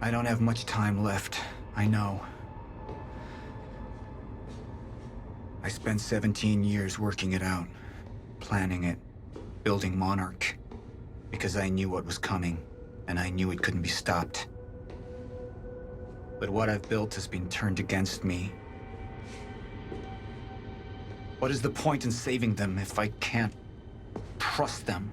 I don't have much time left, I know. I spent 17 years working it out, planning it, building Monarch, because I knew what was coming, and I knew it couldn't be stopped. But what I've built has been turned against me. What is the point in saving them if I can't trust them?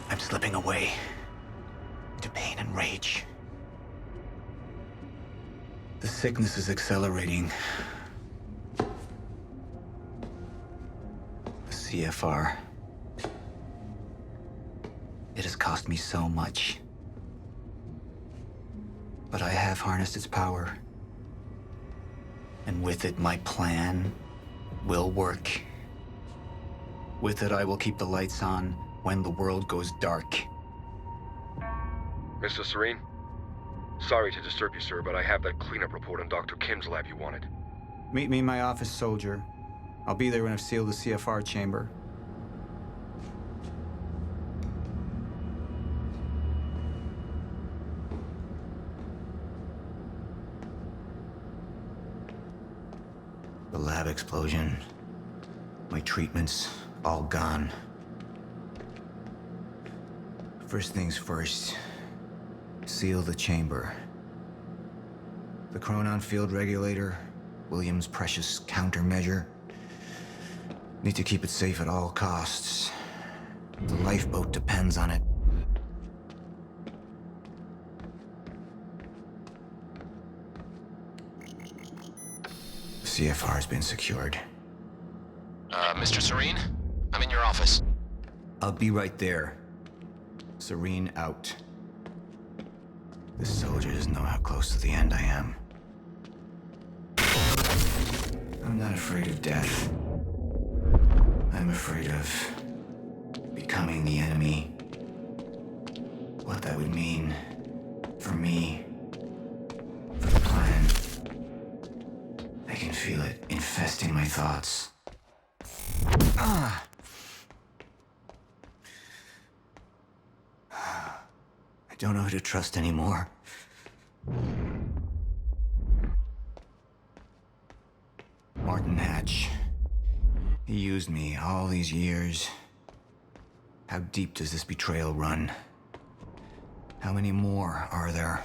I'm slipping away into pain and rage. The sickness is accelerating. The CFR. It has cost me so much. But I have harnessed its power. And with it, my plan will work. With it, I will keep the lights on when the world goes dark. Mr. Serene? Sorry to disturb you, sir, but I have that cleanup report on Dr. Kim's lab you wanted. Meet me in my office, soldier. I'll be there when I've sealed the CFR chamber. The lab explosion. My treatments, all gone. First things first. Seal the chamber. The chronon field regulator, William's precious countermeasure. Need to keep it safe at all costs. The lifeboat depends on it. The CFR's been secured. Mr. Serene? I'm in your office. I'll be right there. Serene out. This soldier doesn't know how close to the end I am. I'm not afraid of death. I'm afraid of becoming the enemy. What that would mean for me, for the plan. I can feel it infesting my thoughts. I don't know who to trust anymore. Martin Hatch. He used me all these years. How deep does this betrayal run? How many more are there?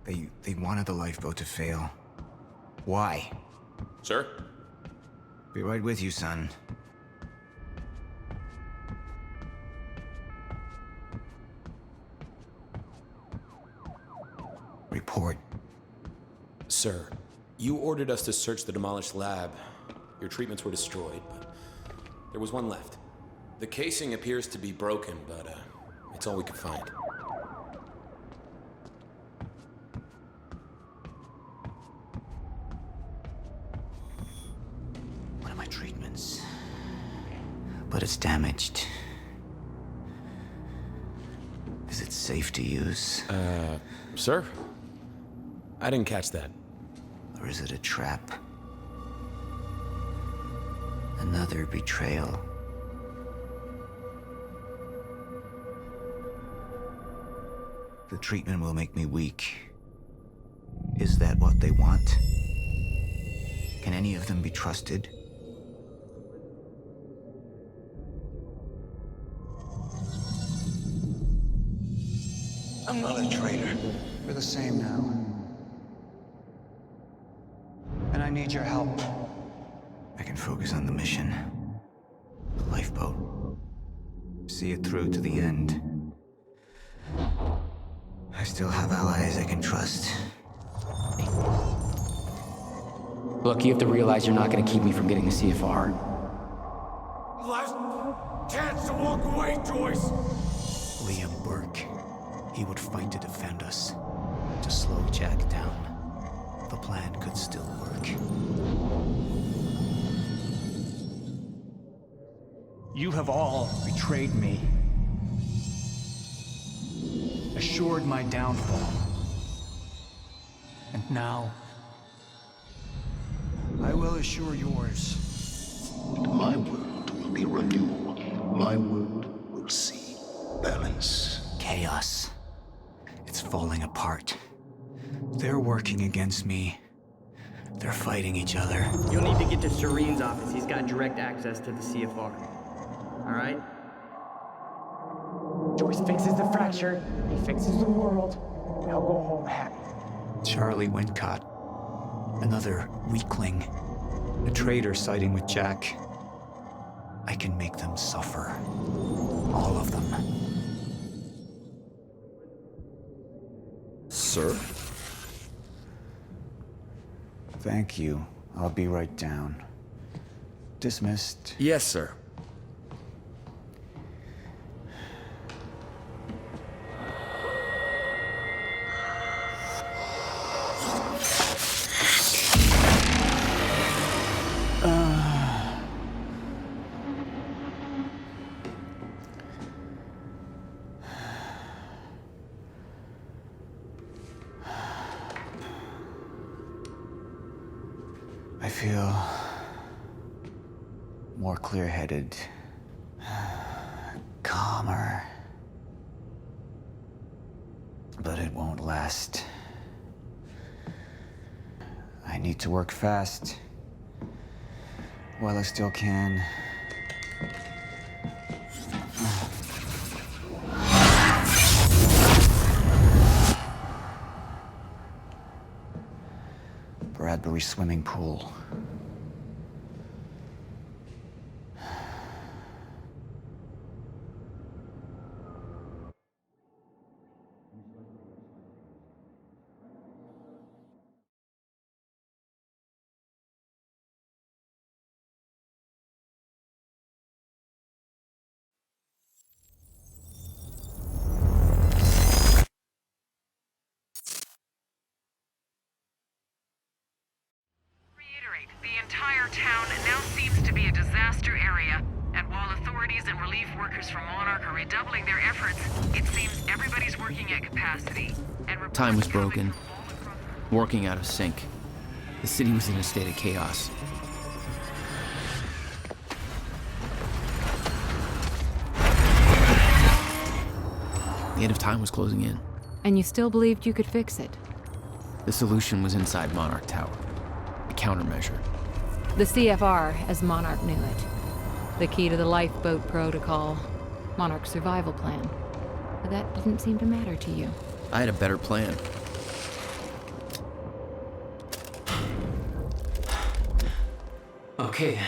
They wanted the lifeboat to fail. Why? Sir? Be right with you, son. Report. Sir, you ordered us to search the demolished lab. Your treatments were destroyed, but there was one left. The casing appears to be broken, but it's all we could find. One of my treatments. But it's damaged. Is it safe to use? Sir? I didn't catch that. Or is it a trap? Another betrayal. The treatment will make me weak. Is that what they want? Can any of them be trusted? I'm not a traitor. We're the same now. And I need your help. I can focus on the mission. The lifeboat. See it through to the end. I still have allies I can trust. Look, you have to realize you're not gonna keep me from getting the CFR. Last chance to walk away, Joyce! Liam Burke. He would fight to defend us. To slow Jack down. The plan could still work. You have all betrayed me. Assured my downfall. And now, I will assure yours. My world will be renewed. My world will see balance. Chaos. It's falling apart. They're working against me. They're fighting each other. You'll need to get to Serene's office. He's got direct access to the CFR. All right? Joyce fixes the fracture. He fixes the world. They'll go home happy. Charlie Wincott. Another weakling. A traitor siding with Jack. I can make them suffer. All of them. Sir? Thank you. I'll be right down. Dismissed. Yes, sir. I feel more clear-headed, calmer. But it won't last. I need to work fast while I still can. Bradbury swimming pool. The entire town now seems to be a disaster area, and while authorities and relief workers from Monarch are redoubling their efforts, it seems everybody's working at capacity. And Time was broken. Working out of sync. The city was in a state of chaos. The end of time was closing in. And you still believed you could fix it? The solution was inside Monarch Tower. A countermeasure. The CFR, as Monarch knew it. The key to the lifeboat protocol. Monarch's survival plan. But that didn't seem to matter to you. I had a better plan. Okay then.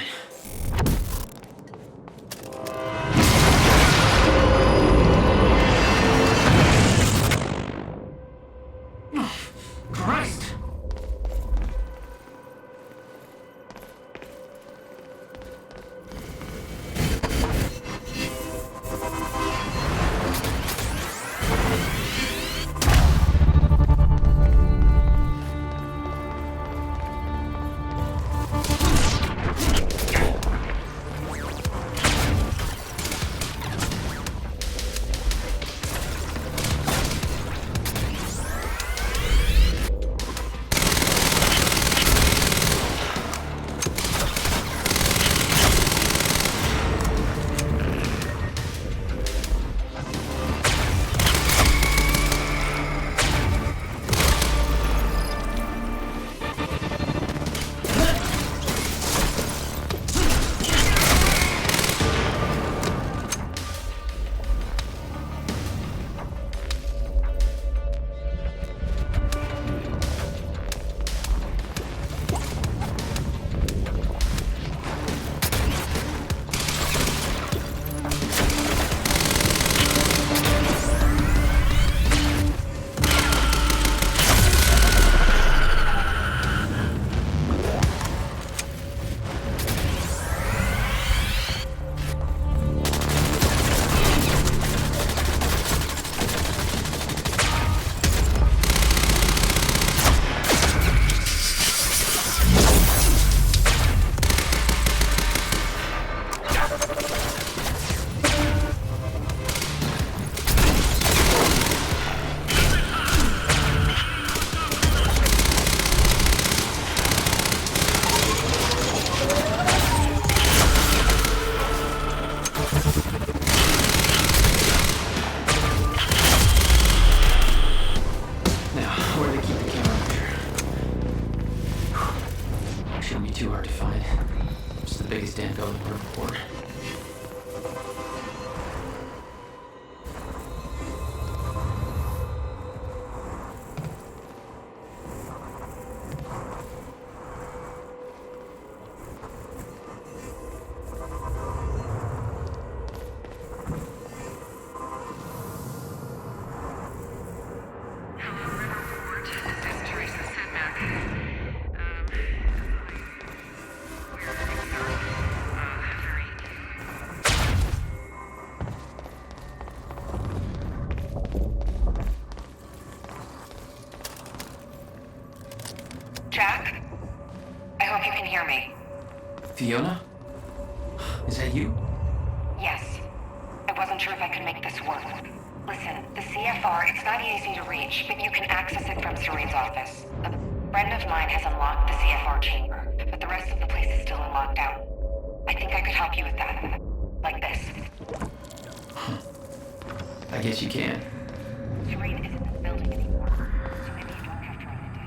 Christ! shouldn't be too hard to find. It's the biggest damn building we're report. Jack? I hope you can hear me. Fiona? Is that you? Yes. I wasn't sure if I could make this work. Listen, the CFR, it's not easy to reach, but you can access it from Serene's office. A friend of mine has unlocked the CFR chamber, but the rest of the place is still in lockdown. I think I could help you with that. Like this. I guess you can. Serene isn't in the building anymore, so maybe you don't have to run into him.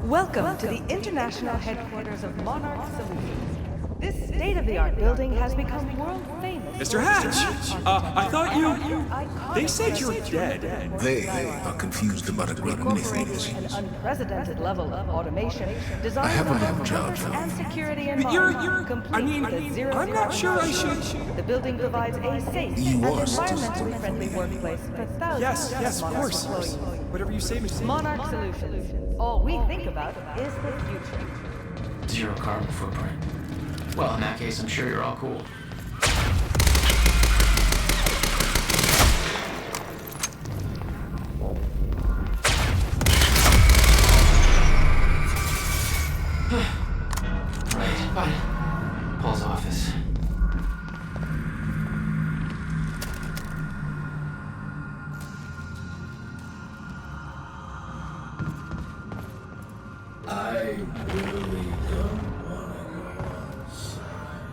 Welcome to the international headquarters of Monarch Solutions. This state-of-the-art building has become world famous. Mr. Hatch! I thought you... They said you're dead. They are confused about a great many things. An unprecedented level of automation I designed have for a both little job comfort for you. and security in You're- mind. Complete with zero I'm not sure I should... The building provides a safe You and are environmentally friendly workplace for thousands Yes, of of Monarch course. employees. Whatever you say, Mr. Monarch Solutions. All we think about is the future. Zero carbon footprint. Well, in that case, I'm sure you're all cool. Right, but Paul's office. I really don't want to go outside.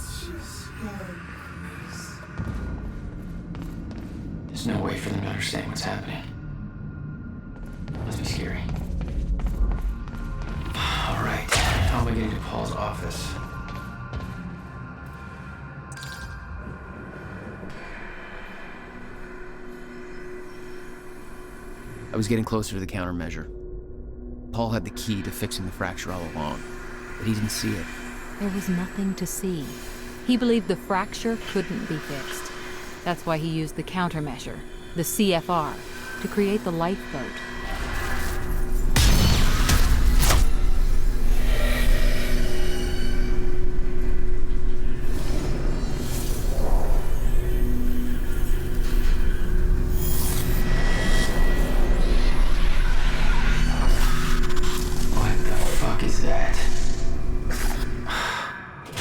She's gone There's no way for them to understand what's happening. Must be scary. Alright, how am I getting to Paul's office? I was getting closer to the countermeasure. Paul had the key to fixing the fracture all along, but he didn't see it. There was nothing to see. He believed the fracture couldn't be fixed. That's why he used the countermeasure, the CFR, to create the lifeboat. What the fuck is that?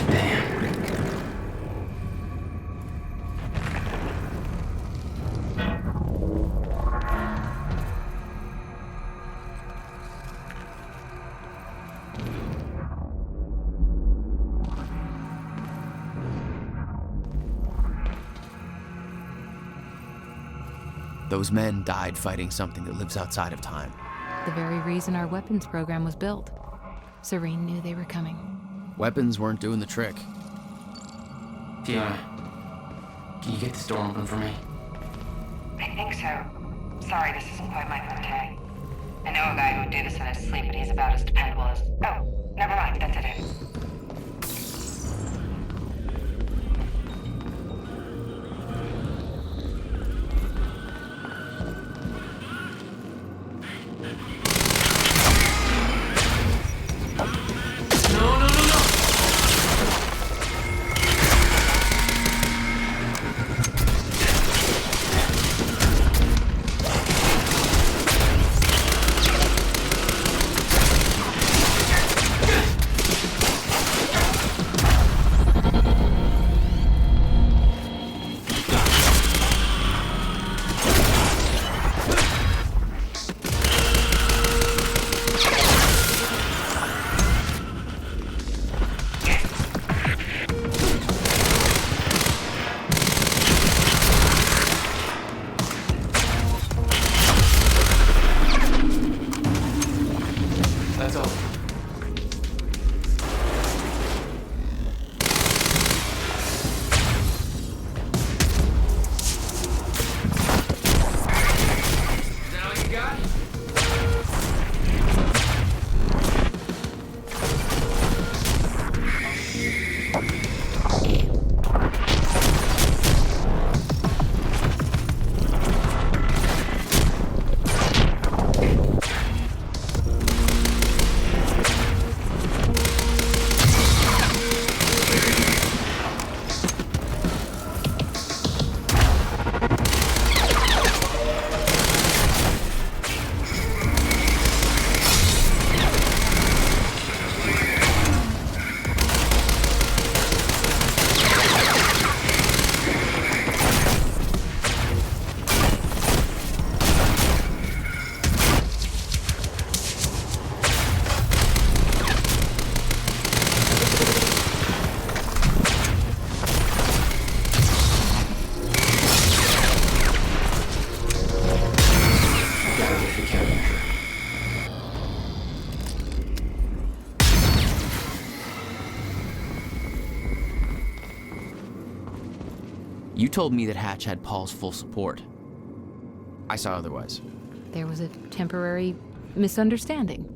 Damn. Those men died fighting something that lives outside of time. The very reason our weapons program was built. Serene knew they were coming. Weapons weren't doing the trick. Fiona, can you get this door open for me? I think so. Sorry, this isn't quite my forte. I know a guy who would do this in his sleep, but he's about as dependable as... Oh, never mind, that's it. You told me that Hatch had Paul's full support. I saw otherwise. There was a temporary misunderstanding.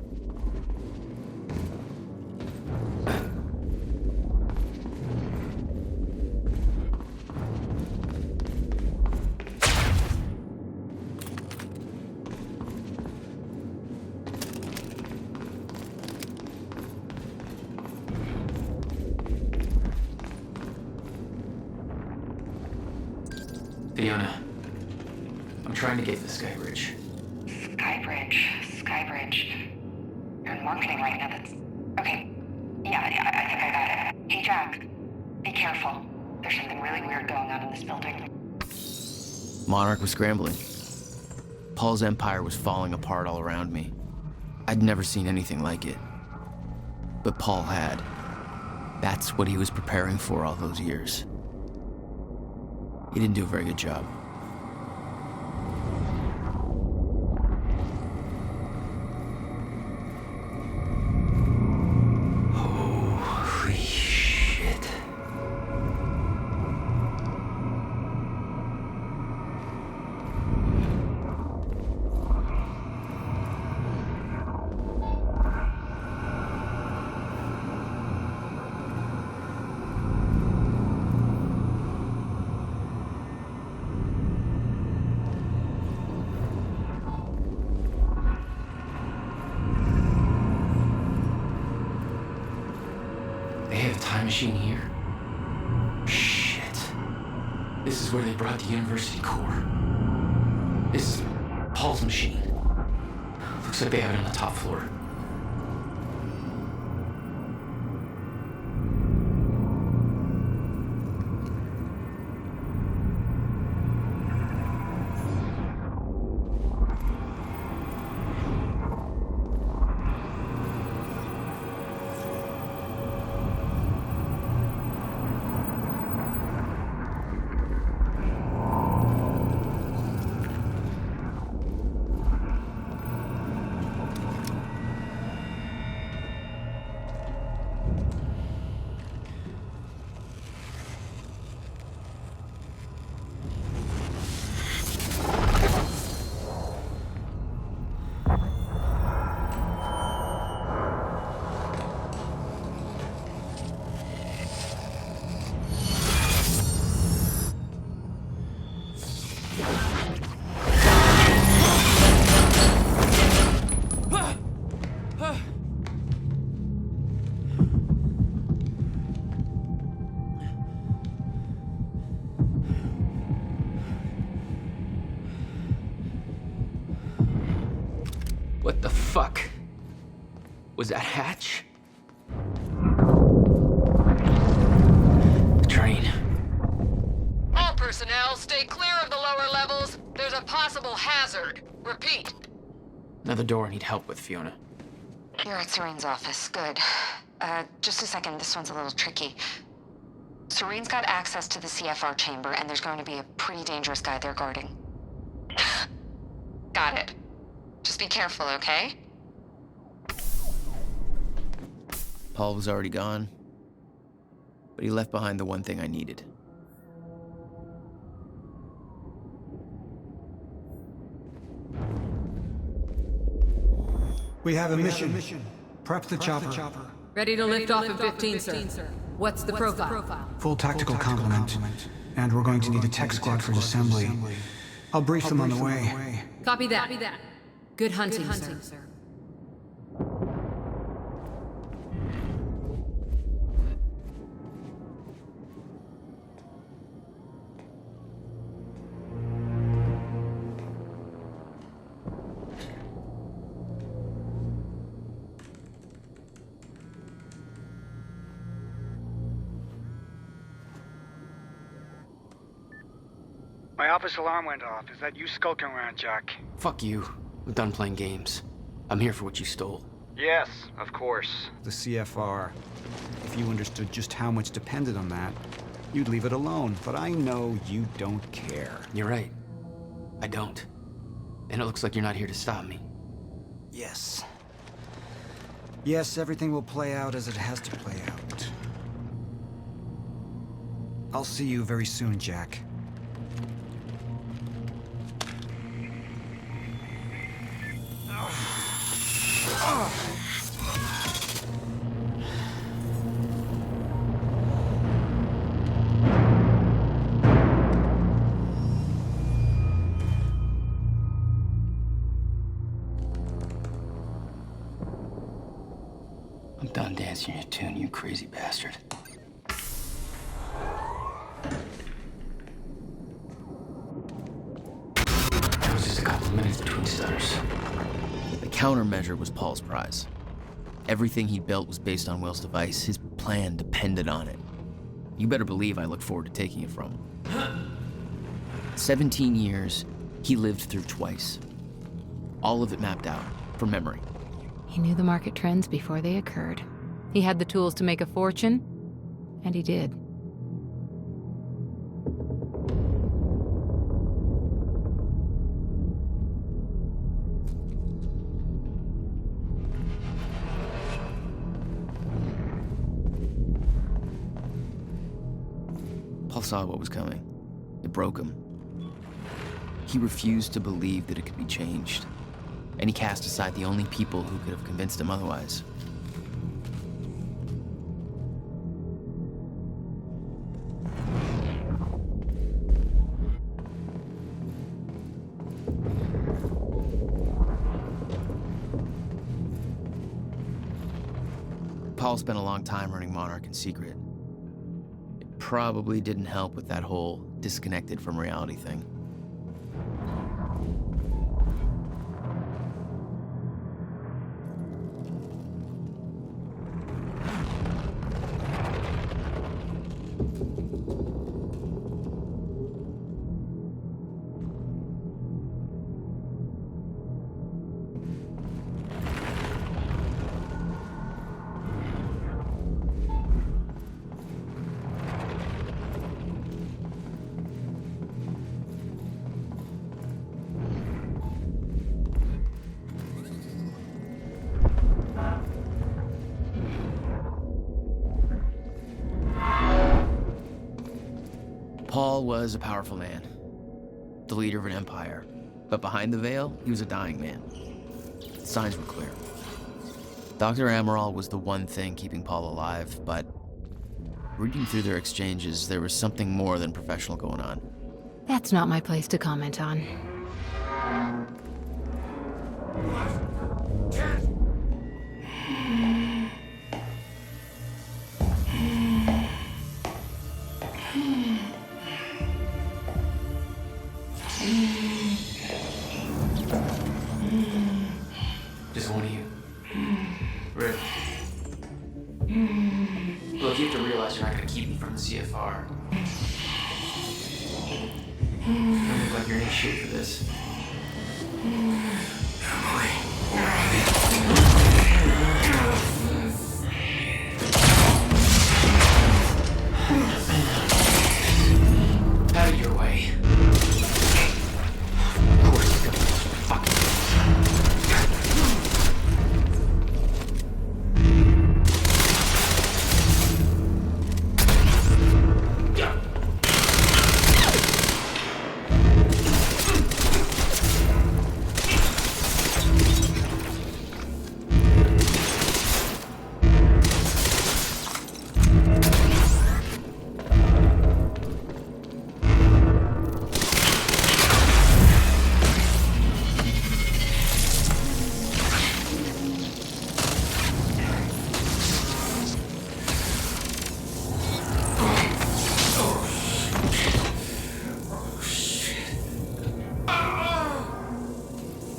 Fiona, I'm trying to get to Skybridge. Skybridge. You're in marketing right now, that's... Okay. Yeah, I think I got it. Hey, Jack. Be careful. There's something really weird going on in this building. Monarch was scrambling. Paul's empire was falling apart all around me. I'd never seen anything like it. But Paul had. That's what he was preparing for all those years. He didn't do a very good job. Holy shit. Time machine here? Shit. This is where they brought the university core. This is Paul's machine. Looks like they have it on the top floor. What the fuck? Was that Hatch? The train. All personnel, stay clear of the lower levels. There's a possible hazard. Repeat. Another door I need help with, Fiona. You're at Serene's office. Good. Just a second. This one's a little tricky. Serene's got access to the CFR chamber, and there's going to be a pretty dangerous guy there guarding. Got it. Just be careful, okay? Paul was already gone, but he left behind the one thing I needed. We have a mission. Prep the chopper. Ready to lift off in 15, sir. What's the profile? Full tactical complement. And we're going to need a tech squad for assembly. I'll brief them on the way. Copy that. Good hunting, sir. My office alarm went off. Is that you skulking around, Jack? Fuck you. I'm done playing games. I'm here for what you stole. Yes, of course. The CFR. If you understood just how much depended on that, you'd leave it alone. But I know you don't care. You're right. I don't. And it looks like you're not here to stop me. Yes. Yes, everything will play out as it has to play out. I'll see you very soon, Jack. I'm done dancing your tune, you crazy bastard. There was just a couple of minutes between stutters. The countermeasure was Paul's prize. Everything he built was based on Will's device. His plan depended on it. You better believe I look forward to taking it from him. 17 years, he lived through twice. All of it mapped out, from memory. He knew the market trends before they occurred. He had the tools to make a fortune, and he did. Paul saw what was coming. It broke him. He refused to believe that it could be changed, and he cast aside the only people who could have convinced him otherwise. Paul spent a long time running Monarch in secret. It probably didn't help with that whole disconnected from reality thing. Paul was a powerful man, the leader of an empire, but behind the veil, he was a dying man. The signs were clear. Dr. Amaral was the one thing keeping Paul alive, but reading through their exchanges, there was something more than professional going on. That's not my place to comment on. Just one of you. Rick. Look, you have to realize you're not going to keep me from the CFR. You look like you're in any shape for this. Out of your way. Of course you're gonna fucking...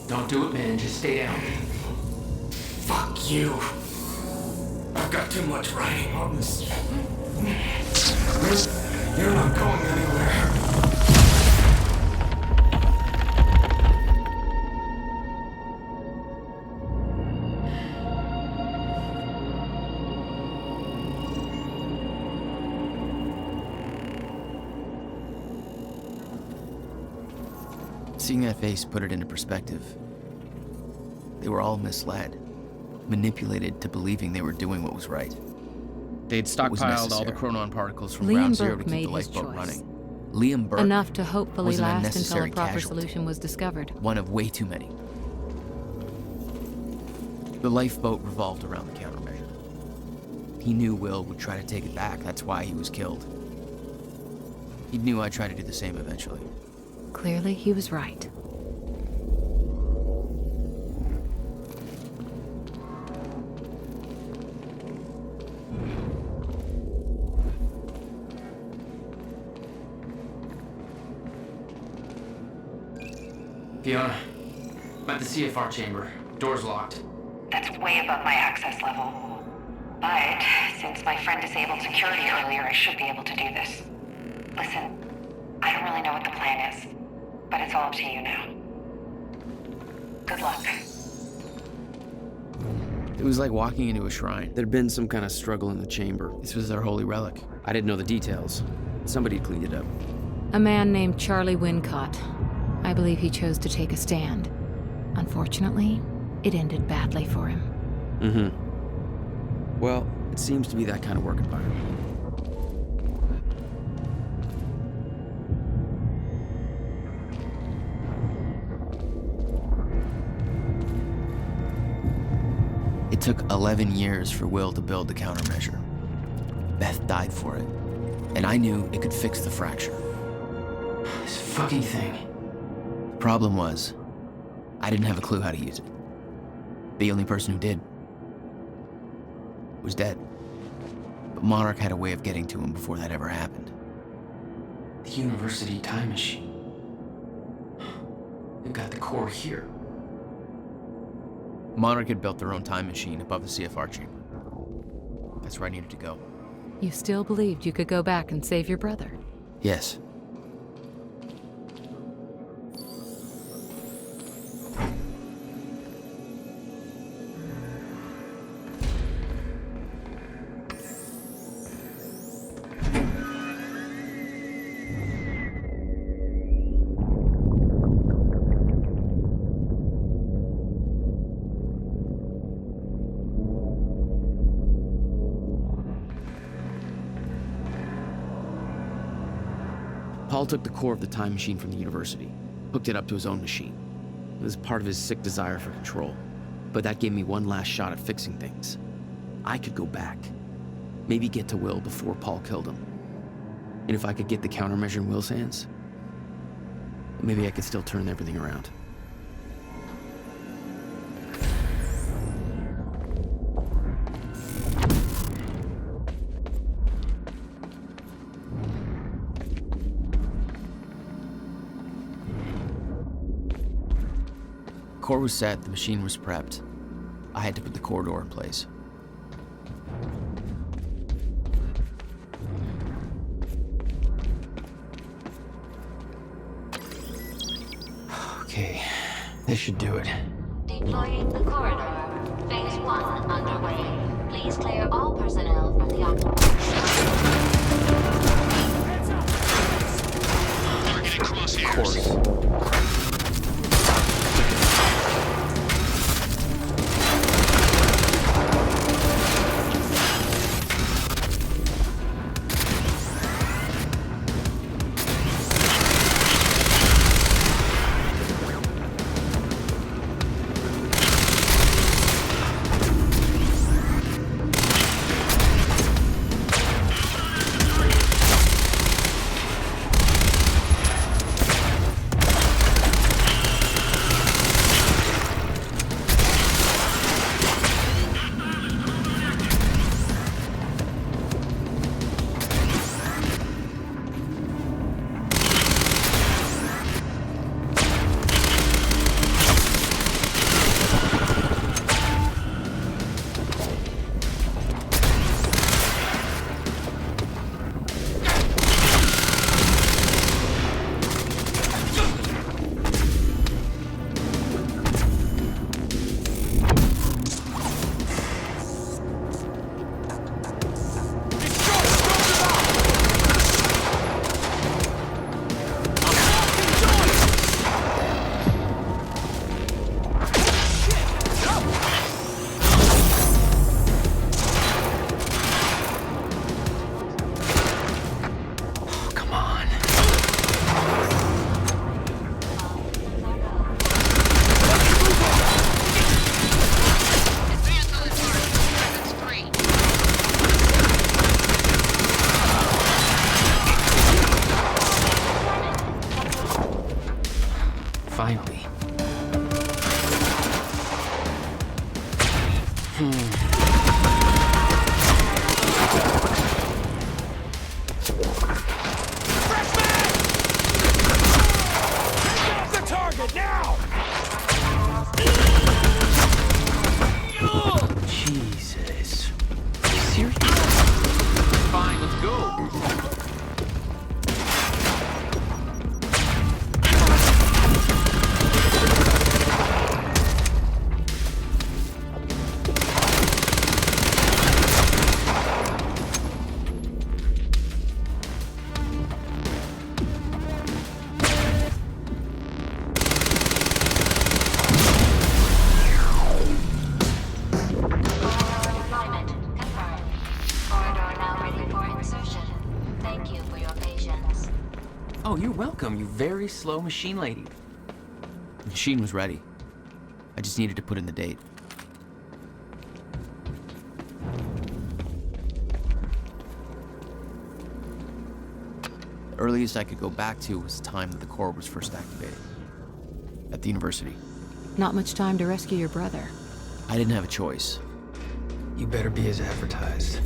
Don't do it, man. Just stay down. Fuck you. I've got too much writing on this. You're not going anywhere. Seeing that face put it into perspective. They were all misled, manipulated to believing they were doing what was right. They'd stockpiled all the chronon particles from ground zero to keep the lifeboat running. Liam Burke Enough to hopefully was an last until a unnecessary proper casualty. solution was discovered. One of way too many. The lifeboat revolved around the countermeasure. He knew Will would try to take it back. That's why he was killed. He knew I'd try to do the same eventually. Clearly, he was right. Fiona, I'm at the CFR chamber. Door's locked. That's way above my access level. But since my friend disabled security earlier, I should be able to do this. Listen, I don't really know what the plan is, but it's all up to you now. Good luck. It was like walking into a shrine. There'd been some kind of struggle in the chamber. This was their holy relic. I didn't know the details. Somebody cleaned it up. A man named Charlie Wincott. I believe he chose to take a stand. Unfortunately, it ended badly for him. Mm-hmm. Well, it seems to be that kind of work environment. It took 11 years for Will to build the countermeasure. Beth died for it, and I knew it could fix the fracture. This fucking thing. The problem was, I didn't have a clue how to use it. The only person who did was dead. But Monarch had a way of getting to him before that ever happened. The university time machine. They've got the core here. Monarch had built their own time machine above the CFR chamber. That's where I needed to go. You still believed you could go back and save your brother? Yes. Paul took the core of the time machine from the university, hooked it up to his own machine. It was part of his sick desire for control, but that gave me one last shot at fixing things. I could go back, maybe get to Will before Paul killed him. And if I could get the countermeasure in Will's hands, maybe I could still turn everything around. Core was set, the machine was prepped. I had to put the core door in place. Okay, this should do it. Deploying the corridor. Phase 1 underway. Please clear all personnel from the operation. Targeting crosshairs. Course. Finally. The target now! Jesus. Seriously? Fine, let's go. Oh, you're welcome, you very slow machine lady. The machine was ready. I just needed to put in the date. The earliest I could go back to was the time that the core was first activated. At the university. Not much time to rescue your brother. I didn't have a choice. You better be as advertised.